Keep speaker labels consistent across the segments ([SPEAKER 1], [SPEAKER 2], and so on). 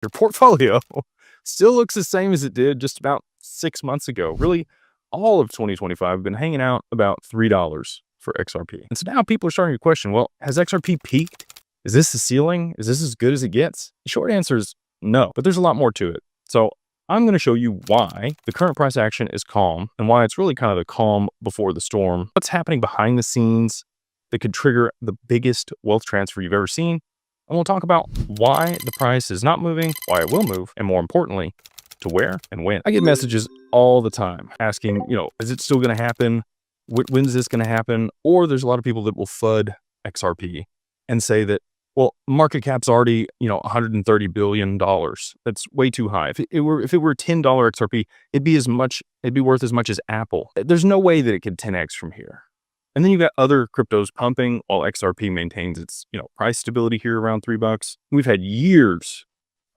[SPEAKER 1] your portfolio still looks the same as it did just about 6 months ago. Really, all of 2025 have been hanging out about $3 for XRP. And so now people are starting to question, well, has XRP peaked? Is this the ceiling? Is this as good as it gets? The short answer is no, but there's a lot more to it. So I'm going to show you why the current price action is calm and why it's really kind of the calm before the storm. What's happening behind the scenes that could trigger the biggest wealth transfer you've ever seen. And we'll talk about why the price is not moving, why it will move, and more importantly, to where and when. I get messages all the time asking, is it still going to happen? When's this going to happen? Or there's a lot of people that will FUD XRP and say that, well, market cap's already, $130 billion. That's way too high. If it were $10 XRP, it'd be worth as much as Apple. There's no way that it could 10x from here. And then you've got other cryptos pumping while XRP maintains its, price stability here around $3. We've had years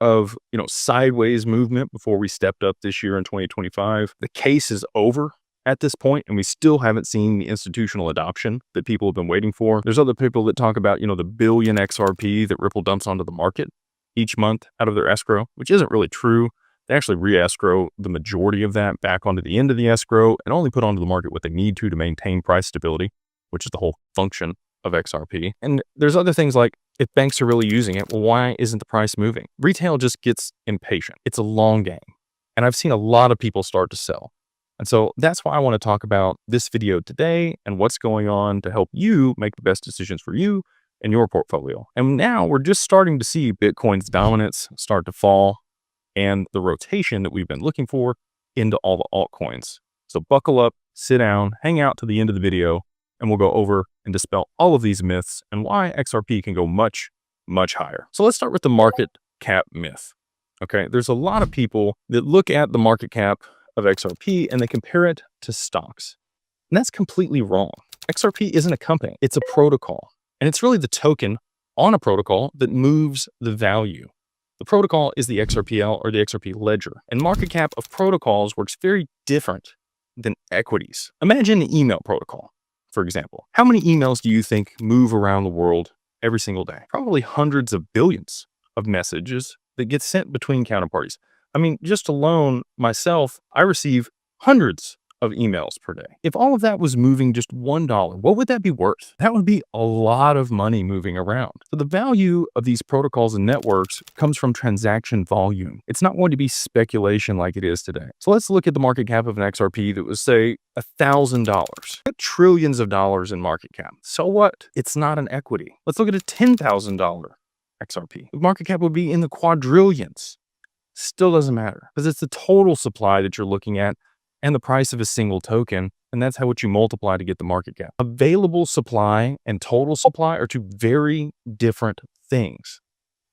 [SPEAKER 1] of, sideways movement before we stepped up this year in 2025. The case is over at this point, and we still haven't seen the institutional adoption that people have been waiting for. There's other people that talk about, the billion XRP that Ripple dumps onto the market each month out of their escrow, which isn't really true. They actually re-escrow the majority of that back onto the end of the escrow and only put onto the market what they need to maintain price stability, which is the whole function of XRP. And there's other things like, if banks are really using it, well, why isn't the price moving? Retail just gets impatient. It's a long game. And I've seen a lot of people start to sell. And so that's why I want to talk about this video today and what's going on to help you make the best decisions for you and your portfolio. And now we're just starting to see Bitcoin's dominance start to fall and the rotation that we've been looking for into all the altcoins. So buckle up, sit down, hang out to the end of the video, and we'll go over and dispel all of these myths and why XRP can go much, much higher. So let's start with the market cap myth. Okay, there's a lot of people that look at the market cap of XRP and they compare it to stocks. And that's completely wrong. XRP isn't a company, it's a protocol. And it's really the token on a protocol that moves the value. The protocol is the XRPL or the XRP ledger, and market cap of protocols works very different than equities. Imagine an email protocol, for example. How many emails do you think move around the world every single day? Probably hundreds of billions of messages that get sent between counterparties. I mean, just alone myself, I receive hundreds of emails per day. If all of that was moving just $1, what would that be worth? That would be a lot of money moving around. So the value of these protocols and networks comes from transaction volume. It's not going to be speculation like it is today. So let's look at the market cap of an XRP that was, say, $1,000. Trillions of dollars in market cap. So what? It's not an equity. Let's look at a $10,000 XRP. The market cap would be in the quadrillions. Still doesn't matter because it's the total supply that you're looking at and the price of a single token, and that's how what you multiply to get the market cap. Available supply and total supply are two very different things.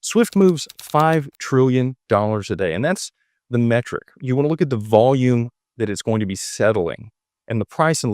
[SPEAKER 1] Swift moves $5 trillion a day, and that's the metric. You want to look at the volume that it's going to be settling and the price and